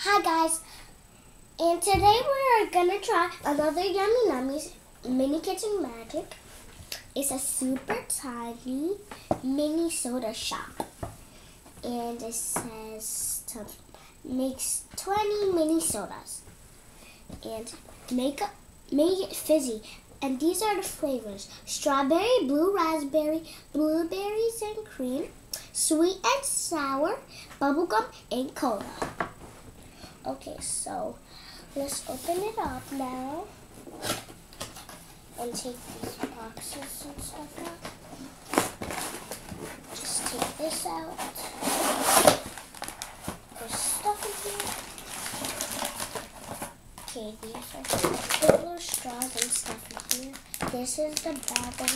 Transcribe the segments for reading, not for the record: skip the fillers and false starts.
Hi guys, and today we're gonna try another Yummy Nummies Mini Kitchen Magic. It's a super tiny mini soda shop, and it says to make 20 mini sodas and make it fizzy. And these are the flavors: strawberry, blue raspberry, blueberries and cream, sweet and sour, bubblegum, and cola. Okay, so let's open it up now and take these boxes and stuff out. Just take this out. There's stuff in here. Okay, these are the little straws and stuff in here. This is the bag of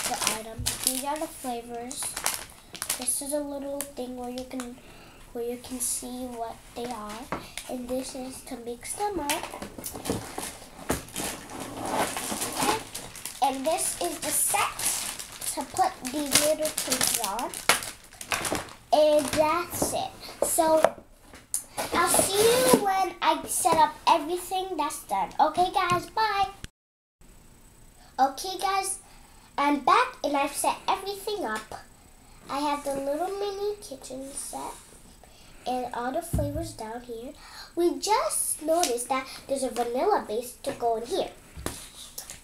the items. These are the flavors. This is a little thing where you can see what they are, and this is to mix them up. Okay. And this is the set to put these little things on, and that's it. So I'll see you when I set up everything that's done. Okay guys, bye. Okay guys, I'm back and I've set everything up. I have the little mini kitchen set and all the flavors down here. We just noticed that there's a vanilla base to go in here.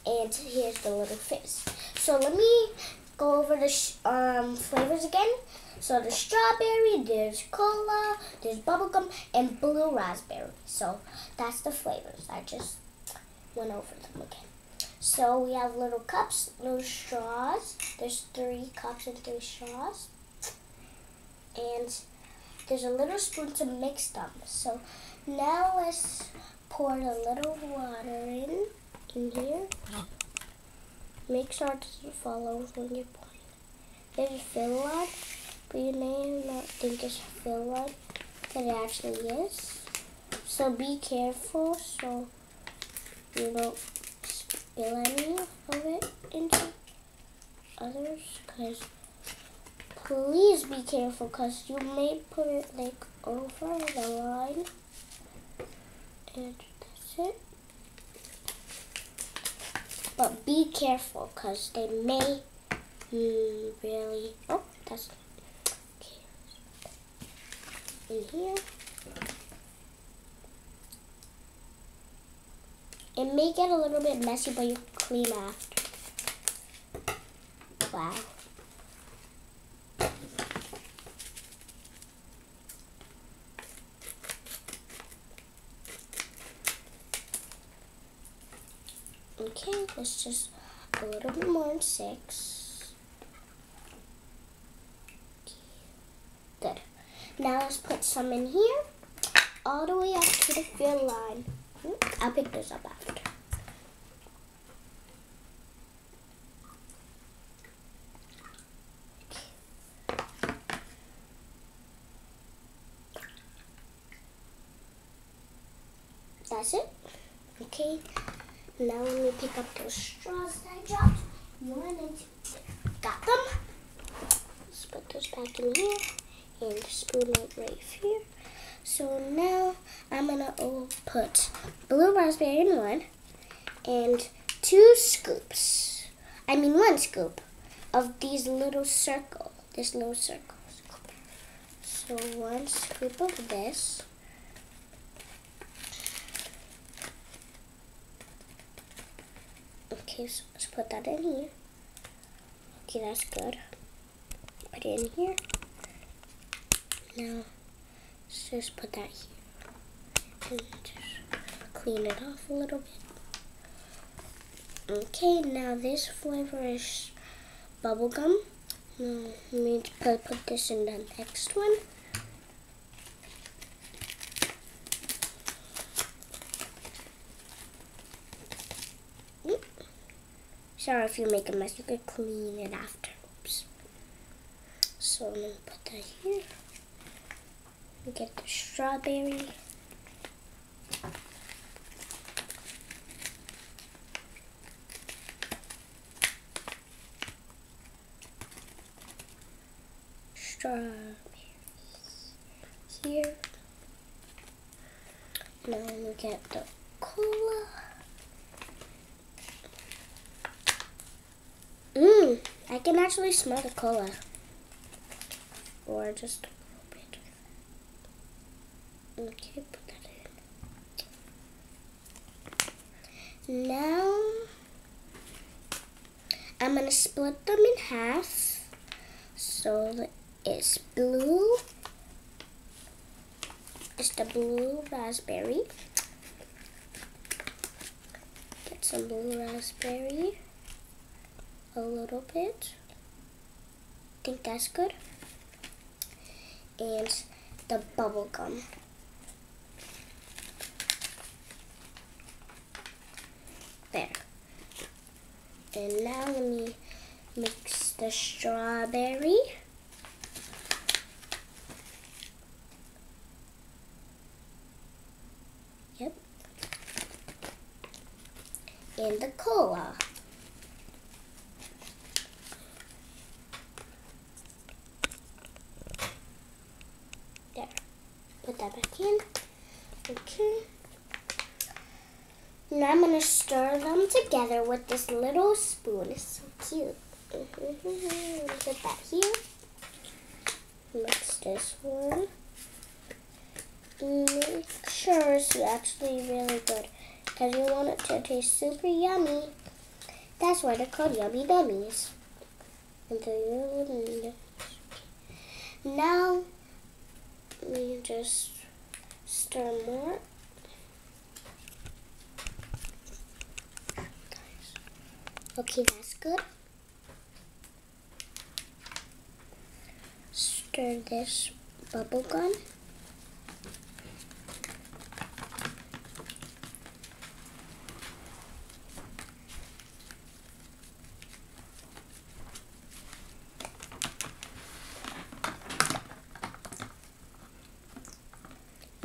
And here's the little fizz. So let me go over the flavors again. So there's strawberry, there's cola, there's bubblegum, and blue raspberry. So that's the flavors. I just went over them again. So we have little cups, little straws. There's 3 cups and 3 straws. And there's a little spoon to mix them. So now let's pour a little water in here. Make sure it doesn't fall over when you're pouring. There's a fill line, but you may not think it's a fill line, but it actually is. So be careful so you don't spill any of it into others, because please be careful, because you may put it like over the line. And that's it. But be careful, because they may really... Oh, that's... Okay. In here. It may get a little bit messy, but you clean after. Wow. Okay, let's just a little bit more in 6. Good. Now let's put some in here, all the way up to the fill line. I'll pick this up after. That's it. Okay. Now let me pick up those straws that I dropped. Got them. Let's put those back in here and spoon it right here. So now I'm gonna put blue raspberry in 1 and 2 scoops. I mean 1 scoop of these little circle. This little circle. So 1 scoop of this. Okay, so let's put that in here. Okay, that's good. Put it in here. Now, let's just put that here. And just clean it off a little bit. Okay, now this flavor is bubblegum. Let me put this in the next one. Sorry if you make a mess, you could clean it after. Oops. So I'm going to put that here. Get the strawberry. Strawberries here. Now we get the cola. I can actually smell the cola. Or just a little bit. Okay, put that in. Now, I'm going to split them in half. So that it's blue. It's the blue raspberry. Get some blue raspberry. A little bit. I think that's good. And the bubble gum. There. And now let me mix the strawberry. Yep. And the cola. There. Put that back in. Okay. Now I'm going to stir them together with this little spoon. It's so cute. Put that here. Mix this one. Make sure it's actually really good because you want it to taste super yummy. That's why they're called Yummy Dummies. Now we just stir more. Okay, that's good. Stir this bubble gum.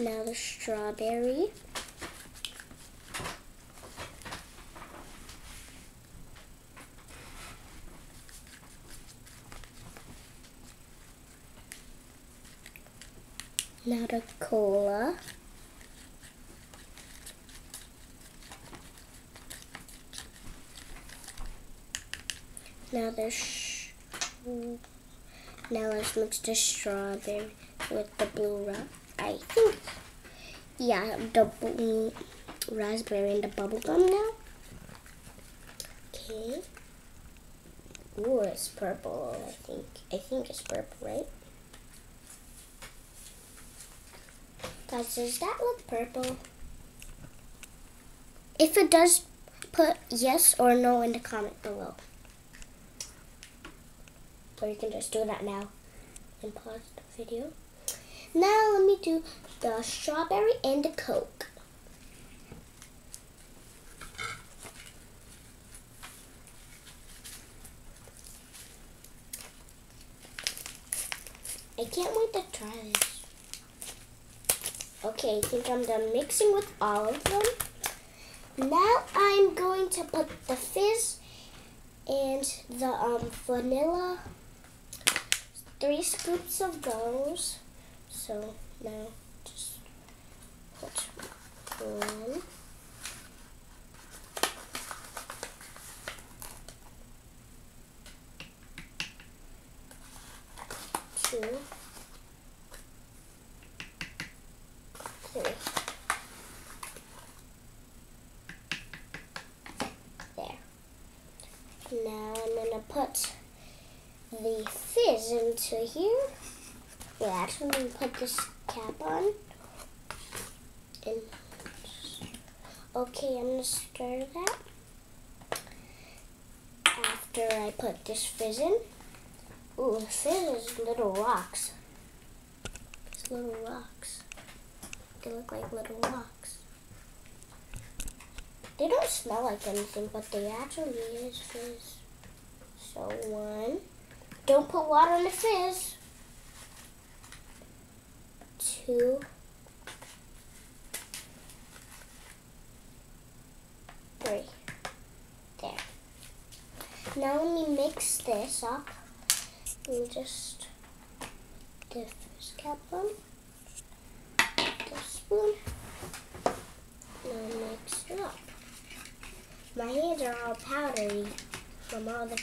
Now the strawberry. Now the cola. Now now let's mix the strawberry with the blue I think, yeah, the blue raspberry and the bubble gum now. Okay. Ooh, it's purple, I think. I think it's purple, right? Guys, does that look purple? If it does, put yes or no in the comment below. Or you can just do that now and pause the video. Now let me do the strawberry and the Coke. I can't wait to try this. Okay, I think I'm done mixing with all of them. Now I'm going to put the fizz and the vanilla, 3 scoops of those. So now just put 1, 2, 3. There. Now I'm gonna put the fizz into here. Well, actually, I'm gonna put this cap on. And okay, I'm gonna stir that after I put this fizz in. Ooh, the fizz is little rocks. It's little rocks. They look like little rocks. They don't smell like anything, but they actually is fizz. So 1. Don't put water in the fizz. 2. 3. There. Now let me mix this up. We just the fizz cap on. The spoon. My hands are all powdery from all the...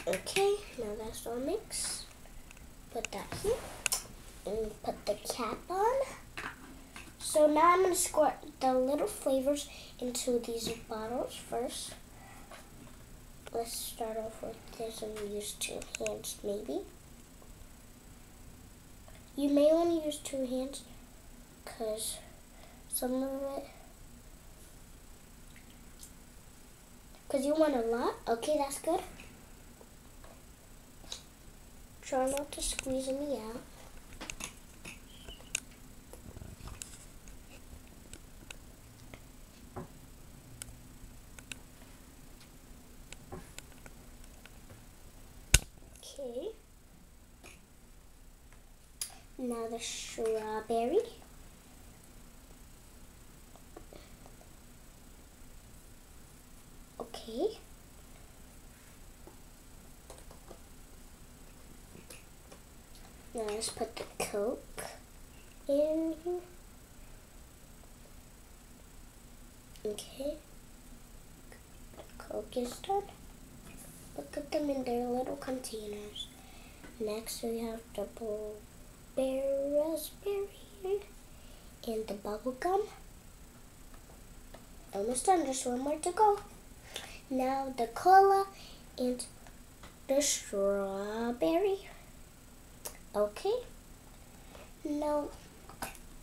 Okay, now that's all mixed. Put that here. And put the cap on. So now I'm going to squirt the little flavors into these bottles first. Let's start off with this and use 2 hands maybe. You may want to use 2 hands because some of it, because you want a lot. Okay, that's good. Try not to squeeze me out. Okay. Now the strawberry. Okay. Now let's put the Coke in here. Okay. Coke is done. Put them in their little containers. Next we have the blueberry, raspberry, and the bubble gum. Almost done, just one more to go. Now the cola and the strawberry. Okay. Now,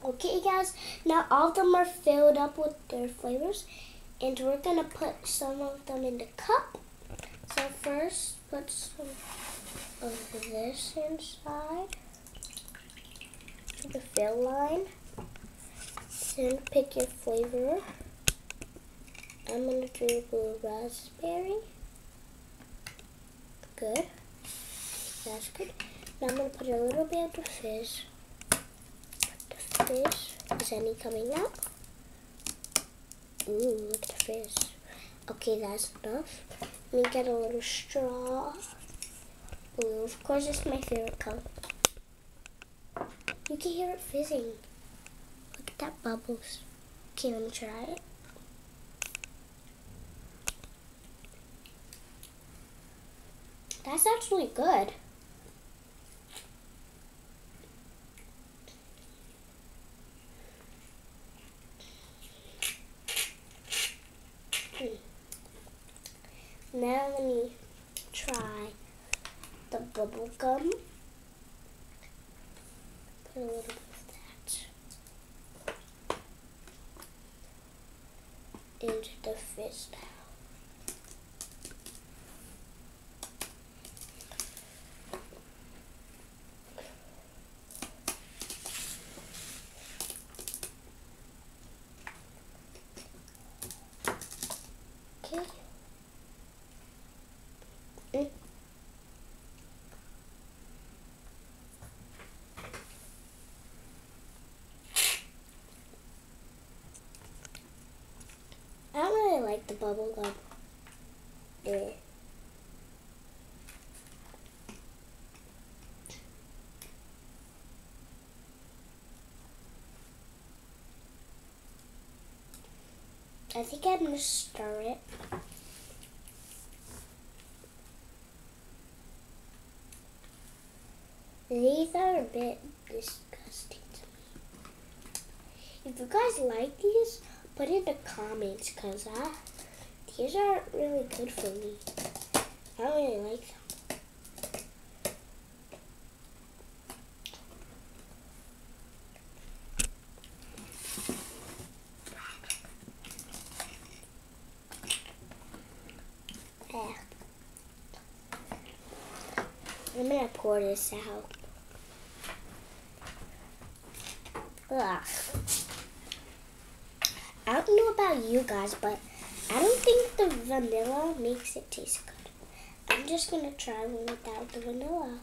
okay guys, now all of them are filled up with their flavors, and we're gonna put some of them in the cup. So first, put some of this inside to the fill line. Then pick your flavor. I'm gonna do blue raspberry. Good. That's good. Now I'm gonna put a little bit of the fizz. Put the fizz. Is any coming out? Ooh, look at the fizz. Okay, that's enough. Let me get a little straw. Blue, of course, it's my favorite color. You can hear it fizzing. Look at that bubbles. Okay, let me try it. That's actually good. Now let me try the bubble gum. Put a little bit of that into the fizz now. Okay. I don't really like the bubble gum. I think I'm gonna stir it. These are a bit disgusting to me. If you guys like these, put in the comments, because these aren't really good for me. I don't really like them. I'm gonna pour this out. Ugh. I don't know about you guys, but I don't think the vanilla makes it taste good. I'm just gonna try one without the vanilla.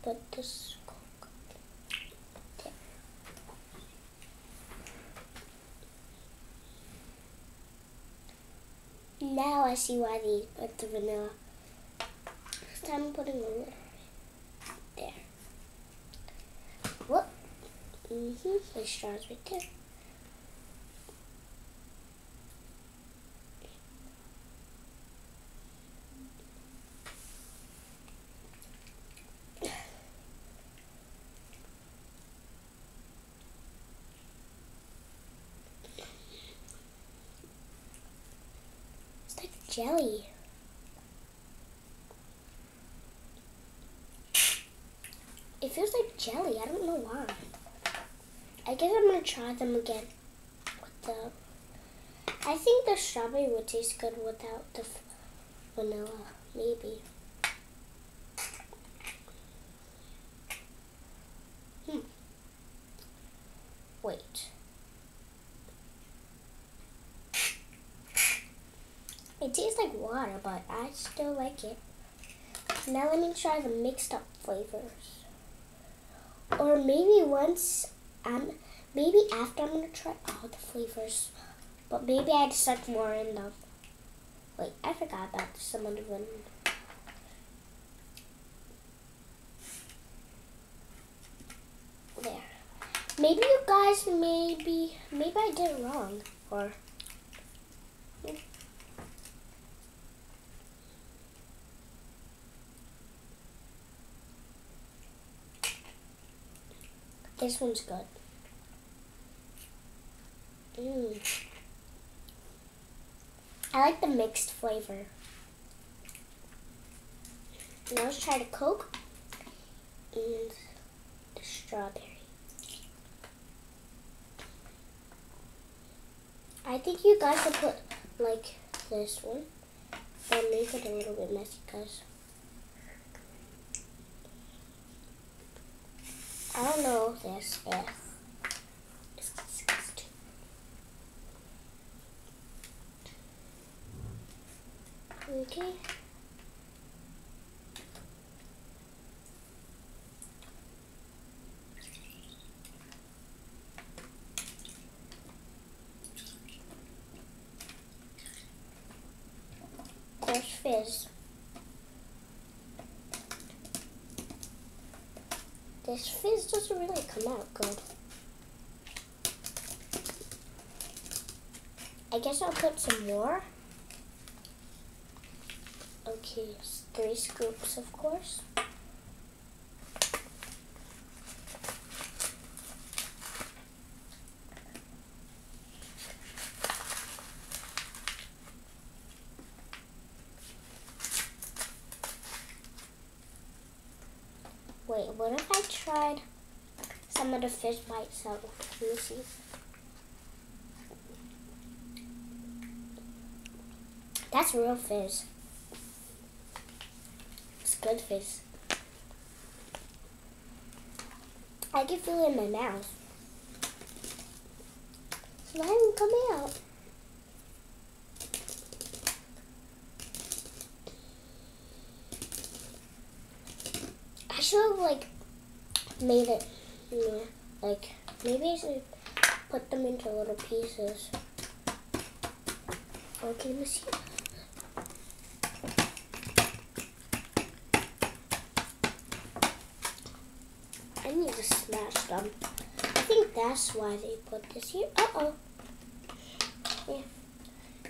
Put this Coke there. Now I see why they put the vanilla. time I'm putting a little bit. There. Whoop. The straw's right there. It's like jelly. It feels like jelly. I don't know why. I guess I'm gonna try them again with the. I think the strawberry would taste good without the vanilla. Maybe. Wait. It tastes like water, but I still like it. Now let me try the mixed up flavors. Or maybe maybe after I'm gonna try all the flavors. But maybe I'd stuck more in them. Wait, I forgot about some of the vanilla. There. Maybe you guys, maybe I did it wrong. Or this one's good. I like the mixed flavor. Now let's try the Coke and the strawberry. I think you guys should put like this one, but make it a little bit messy because I don't know if this is disgusting. Okay. There's fizz. This fizz doesn't really come out good. I guess I'll put some more. Okay, 3 scoops, of course. Wait, what if I tried some of the fizz by itself? Let me see. That's real fizz. It's good fizz. I can feel it in my mouth. It's not even coming out. I should have like made it, like maybe I should put them into little pieces. Okay, let me see. I need to smash them. I think that's why they put this here. Uh-oh. Yeah.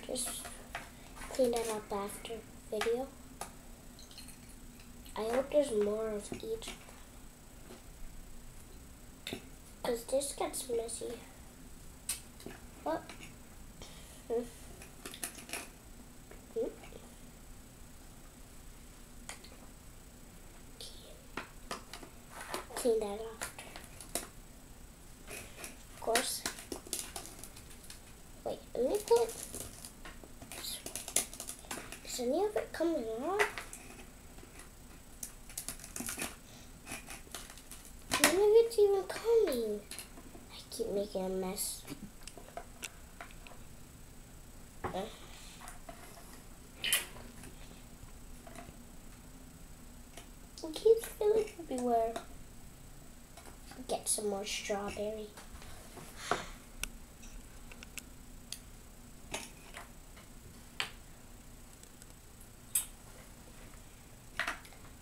Just clean that up after video. I hope there's more of each. Because this gets messy. What? Clean that after. Of course. Wait, let me put. Is any of it coming off? None of it's even coming. I keep making a mess. It keeps filling everywhere. Get some more strawberry.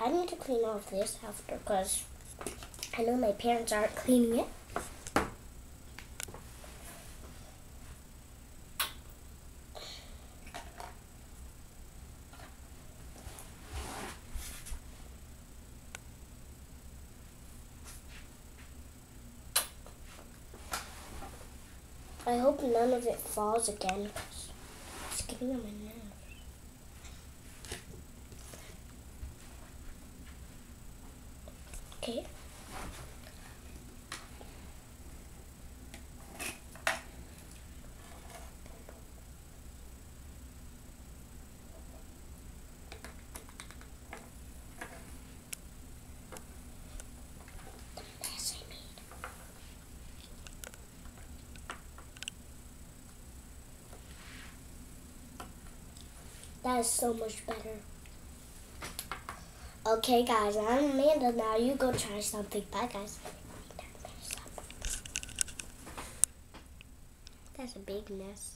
I need to clean off this after because I know my parents aren't cleaning it. I hope none of it falls again because it's getting on my nerves. Okay. That is so much better. Okay, guys, I'm Amanda. Now you go try something. Bye, guys. That's a big mess.